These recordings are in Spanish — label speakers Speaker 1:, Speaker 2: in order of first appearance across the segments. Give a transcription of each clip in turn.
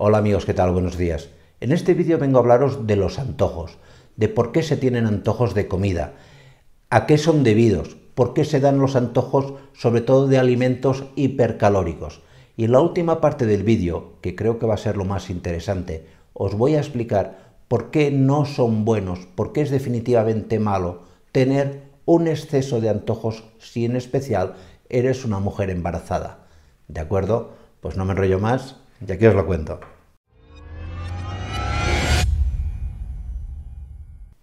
Speaker 1: Hola amigos, ¿qué tal? Buenos días. En este vídeo vengo a hablaros de los antojos, de por qué se tienen antojos de comida, a qué son debidos, por qué se dan los antojos sobre todo de alimentos hipercalóricos. Y en la última parte del vídeo, que creo que va a ser lo más interesante, os voy a explicar por qué no son buenos, por qué es definitivamente malo tener un exceso de antojos si en especial eres una mujer embarazada. ¿De acuerdo? Pues no me enrollo más y aquí os lo cuento.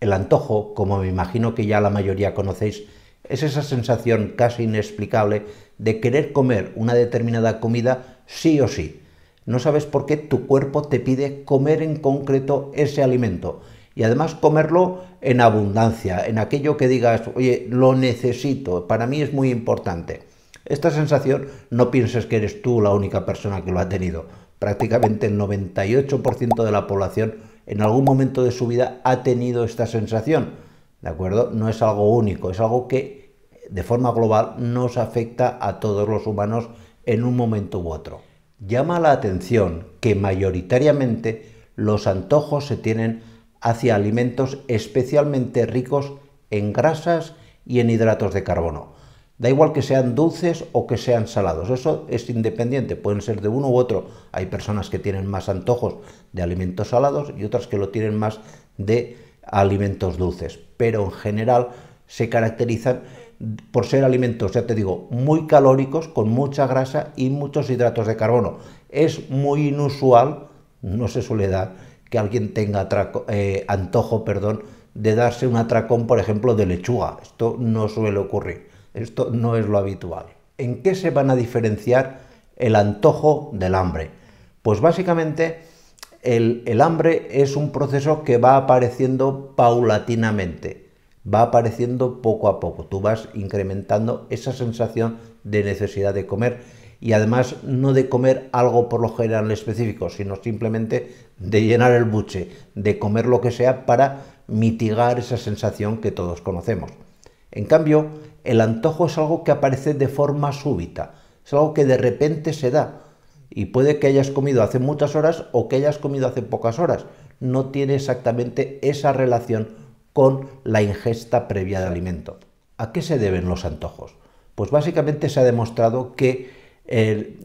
Speaker 1: El antojo, como me imagino que ya la mayoría conocéis, es esa sensación casi inexplicable de querer comer una determinada comida sí o sí. No sabes por qué tu cuerpo te pide comer en concreto ese alimento y además comerlo en abundancia, en aquello que digas, oye, lo necesito, para mí es muy importante. Esta sensación no pienses que eres tú la única persona que lo ha tenido. Prácticamente el 98% de la población en algún momento de su vida ha tenido esta sensación, ¿de acuerdo? No es algo único, es algo que de forma global nos afecta a todos los humanos en un momento u otro. Llama la atención que mayoritariamente los antojos se tienen hacia alimentos especialmente ricos en grasas y en hidratos de carbono. Da igual que sean dulces o que sean salados, eso es independiente, pueden ser de uno u otro. Hay personas que tienen más antojos de alimentos salados y otras que lo tienen más de alimentos dulces, pero en general se caracterizan por ser alimentos, ya te digo, muy calóricos, con mucha grasa y muchos hidratos de carbono. Es muy inusual, no se suele dar, que alguien tenga antojo de darse un atracón, por ejemplo, de lechuga. Esto no suele ocurrir. Esto no es lo habitual. ¿En qué se van a diferenciar el antojo del hambre? Pues básicamente el hambre es un proceso que va apareciendo paulatinamente, va apareciendo poco a poco. Tú vas incrementando esa sensación de necesidad de comer y además no de comer algo por lo general específico, sino simplemente de llenar el buche, de comer lo que sea para mitigar esa sensación que todos conocemos. En cambio, el antojo es algo que aparece de forma súbita, es algo que de repente se da y puede que hayas comido hace muchas horas o que hayas comido hace pocas horas. No tiene exactamente esa relación con la ingesta previa de alimento. ¿A qué se deben los antojos? Pues básicamente se ha demostrado que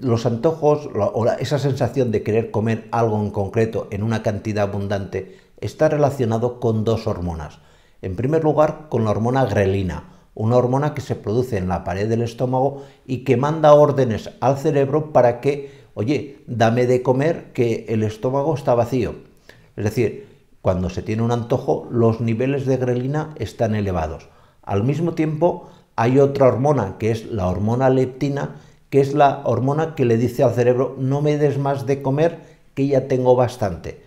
Speaker 1: los antojos o esa sensación de querer comer algo en concreto en una cantidad abundante está relacionado con dos hormonas. En primer lugar, con la hormona grelina, una hormona que se produce en la pared del estómago y que manda órdenes al cerebro para que, oye, dame de comer que el estómago está vacío. Es decir, cuando se tiene un antojo, los niveles de grelina están elevados. Al mismo tiempo, hay otra hormona, que es la hormona leptina, que es la hormona que le dice al cerebro, no me des más de comer, que ya tengo bastante.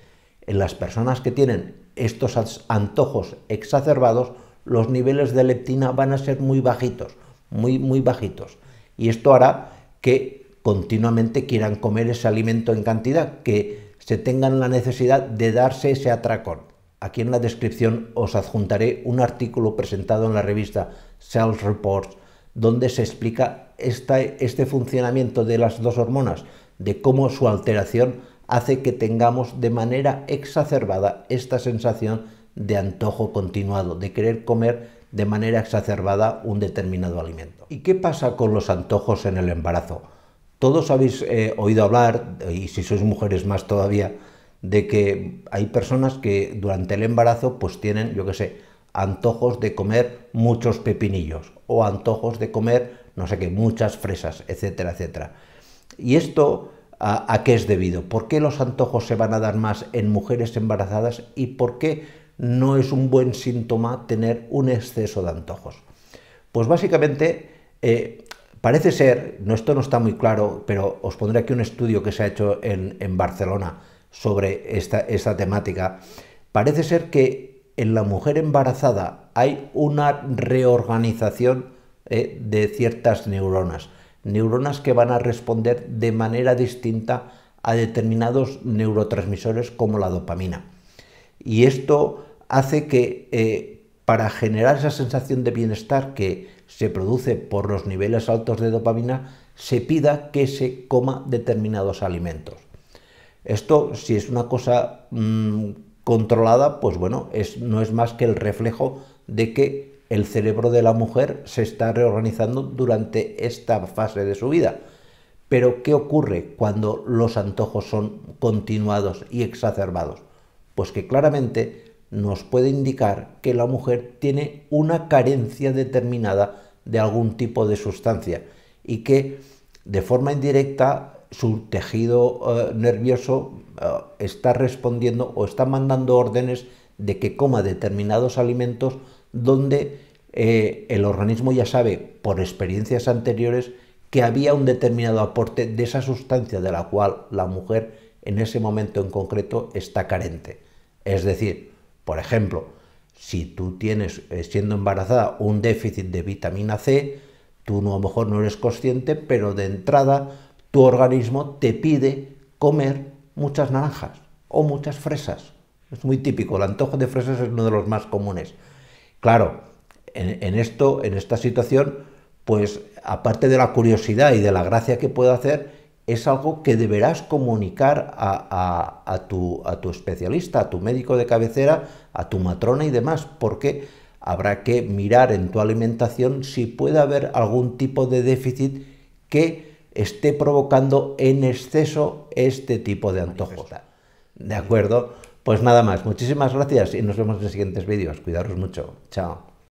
Speaker 1: En las personas que tienen estos antojos exacerbados, los niveles de leptina van a ser muy bajitos, muy bajitos. Y esto hará que continuamente quieran comer ese alimento en cantidad, que se tengan la necesidad de darse ese atracón. Aquí en la descripción os adjuntaré un artículo presentado en la revista Cells Reports, donde se explica este funcionamiento de las dos hormonas, de cómo su alteración hace que tengamos de manera exacerbada esta sensación de antojo continuado, de querer comer de manera exacerbada un determinado alimento. ¿Y qué pasa con los antojos en el embarazo? Todos habéis oído hablar, y si sois mujeres más todavía, de que hay personas que durante el embarazo pues tienen, yo qué sé, antojos de comer muchos pepinillos o antojos de comer, no sé qué, muchas fresas, etcétera, etcétera. Y esto ¿a qué es debido? ¿Por qué los antojos se van a dar más en mujeres embarazadas y por qué no es un buen síntoma tener un exceso de antojos? Pues básicamente parece ser, esto no está muy claro, pero os pondré aquí un estudio que se ha hecho en Barcelona sobre esta temática. Parece ser que en la mujer embarazada hay una reorganización de ciertas neuronas que van a responder de manera distinta a determinados neurotransmisores como la dopamina. Y esto hace que para generar esa sensación de bienestar que se produce por los niveles altos de dopamina, se pida que se coma determinados alimentos. Esto, si es una cosa controlada, pues bueno, no es más que el reflejo de que el cerebro de la mujer se está reorganizando durante esta fase de su vida. Pero, ¿qué ocurre cuando los antojos son continuados y exacerbados? Pues que claramente nos puede indicar que la mujer tiene una carencia determinada de algún tipo de sustancia y que de forma indirecta su tejido nervioso está respondiendo o está mandando órdenes de que coma determinados alimentos donde el organismo ya sabe por experiencias anteriores que había un determinado aporte de esa sustancia de la cual la mujer en ese momento en concreto está carente. Es decir, por ejemplo, si tú tienes, siendo embarazada, un déficit de vitamina C, tú no, a lo mejor no eres consciente, pero de entrada tu organismo te pide comer muchas naranjas o muchas fresas. Es muy típico, el antojo de fresas es uno de los más comunes. Claro, en esta situación, pues aparte de la curiosidad y de la gracia que puede hacer, es algo que deberás comunicar a tu especialista, a tu médico de cabecera, a tu matrona y demás, porque habrá que mirar en tu alimentación si puede haber algún tipo de déficit que esté provocando en exceso este tipo de antojos. ¿De acuerdo? Pues nada más, muchísimas gracias y nos vemos en los siguientes vídeos. Cuidaros mucho. Chao.